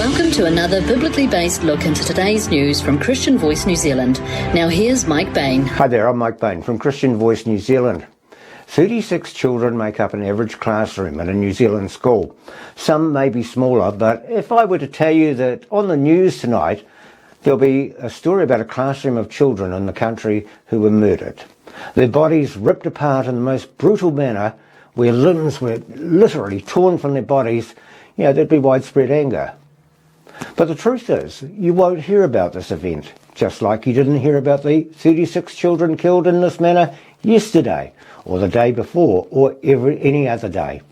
Welcome to another biblically based look into today's news from Christian Voice New Zealand. Now here's Mike Bain. Hi there, I'm Mike Bain from Christian Voice New Zealand. 36 children make up an average classroom in a New Zealand school. Some may be smaller, but if I were to tell you that on the news tonight, there'll be a story about a classroom of children in the country who were murdered. Their bodies ripped apart in the most brutal manner, where limbs were literally torn from their bodies, there'd be widespread anger. But the truth is, you won't hear about this event, just like you didn't hear about the 36 children killed in this manner yesterday, or the day before, or any other day.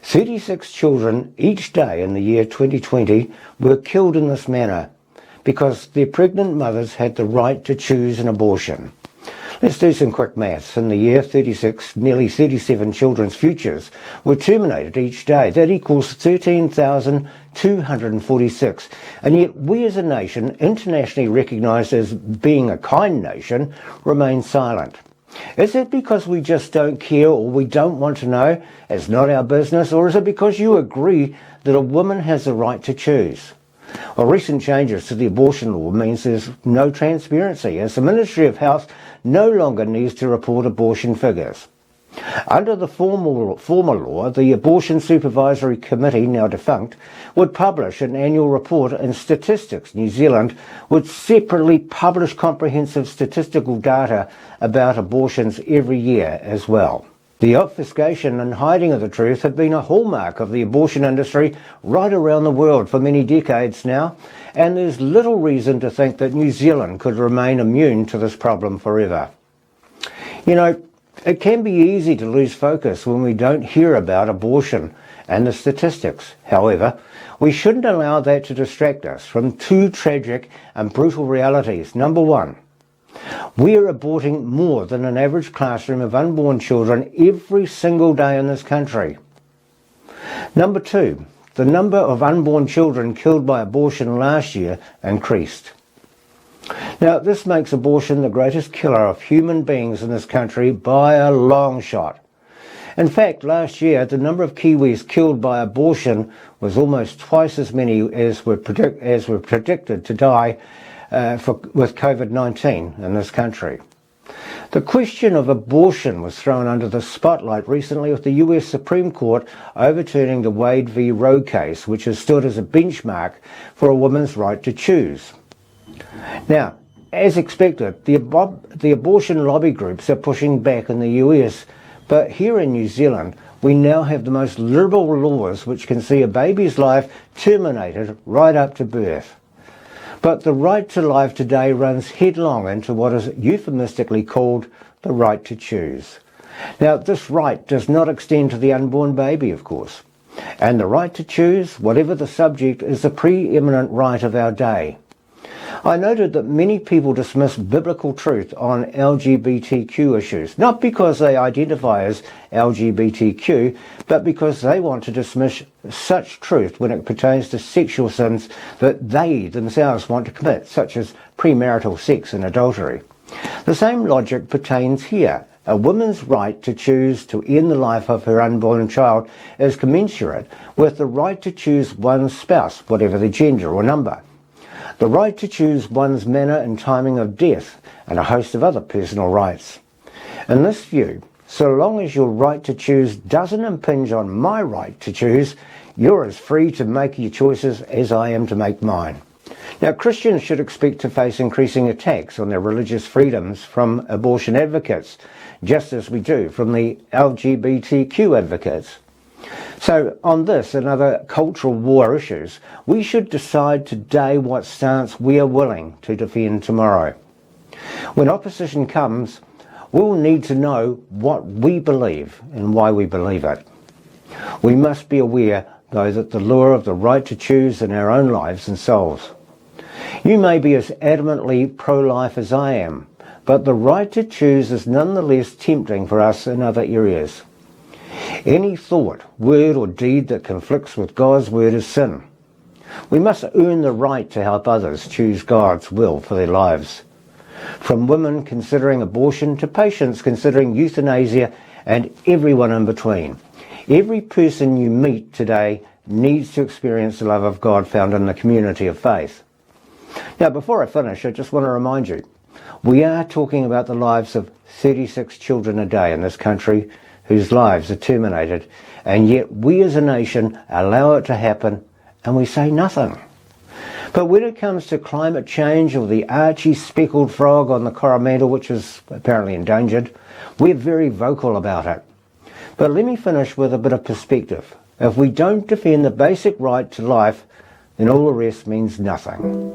36 children each day in the year 2020 were killed in this manner because their pregnant mothers had the right to choose an abortion. Let's do some quick maths. In the year 36, nearly 37 children's futures were terminated each day. That equals 13,246. And yet we as a nation, internationally recognised as being a kind nation, remain silent. Is it because we just don't care or we don't want to know? It's not our business. Or is it because you agree that a woman has the right to choose? Well, recent changes to the abortion law means there's no transparency, as the Ministry of Health no longer needs to report abortion figures. Under the former law, the Abortion Supervisory Committee, now defunct, would publish an annual report, and Statistics New Zealand would separately publish comprehensive statistical data about abortions every year as well. The obfuscation and hiding of the truth have been a hallmark of the abortion industry right around the world for many decades now, and there's little reason to think that New Zealand could remain immune to this problem forever. It can be easy to lose focus when we don't hear about abortion and the statistics. However, we shouldn't allow that to distract us from two tragic and brutal realities. Number one, we are aborting more than an average classroom of unborn children every single day in this country. Number two, the number of unborn children killed by abortion last year increased. Now, this makes abortion the greatest killer of human beings in this country by a long shot. In fact, last year, the number of Kiwis killed by abortion was almost twice as many as were predicted to die with COVID-19 in this country. The question of abortion was thrown under the spotlight recently with the US Supreme Court overturning the Wade v. Roe case, which has stood as a benchmark for a woman's right to choose. Now, as expected, the abortion lobby groups are pushing back in the US, but here in New Zealand, we now have the most liberal laws which can see a baby's life terminated right up to birth. But the right to life today runs headlong into what is euphemistically called the right to choose. Now, this right does not extend to the unborn baby, of course. And the right to choose, whatever the subject, is the preeminent right of our day. I noted that many people dismiss biblical truth on LGBTQ issues, not because they identify as LGBTQ, but because they want to dismiss such truth when it pertains to sexual sins that they themselves want to commit, such as premarital sex and adultery. The same logic pertains here. A woman's right to choose to end the life of her unborn child is commensurate with the right to choose one's spouse, whatever the gender or number. The right to choose one's manner and timing of death, and a host of other personal rights. In this view, so long as your right to choose doesn't impinge on my right to choose, you're as free to make your choices as I am to make mine. Now, Christians should expect to face increasing attacks on their religious freedoms from abortion advocates, just as we do from the LGBTQ advocates. So on this and other cultural war issues, we should decide today what stance we are willing to defend tomorrow. When opposition comes, we'll need to know what we believe and why we believe it. We must be aware, though, that the lure of the right to choose in our own lives and souls. You may be as adamantly pro-life as I am, but the right to choose is nonetheless tempting for us in other areas. Any thought, word or deed that conflicts with God's word is sin. We must earn the right to help others choose God's will for their lives. From women considering abortion to patients considering euthanasia and everyone in between. Every person you meet today needs to experience the love of God found in the community of faith. Now, before I finish, I just want to remind you, we are talking about the lives of 36 children a day in this country whose lives are terminated, and yet we as a nation allow it to happen and we say nothing. But when it comes to climate change or the archy speckled frog on the Coromandel, which is apparently endangered, we're very vocal about it. But let me finish with a bit of perspective. If we don't defend the basic right to life, then all the rest means nothing.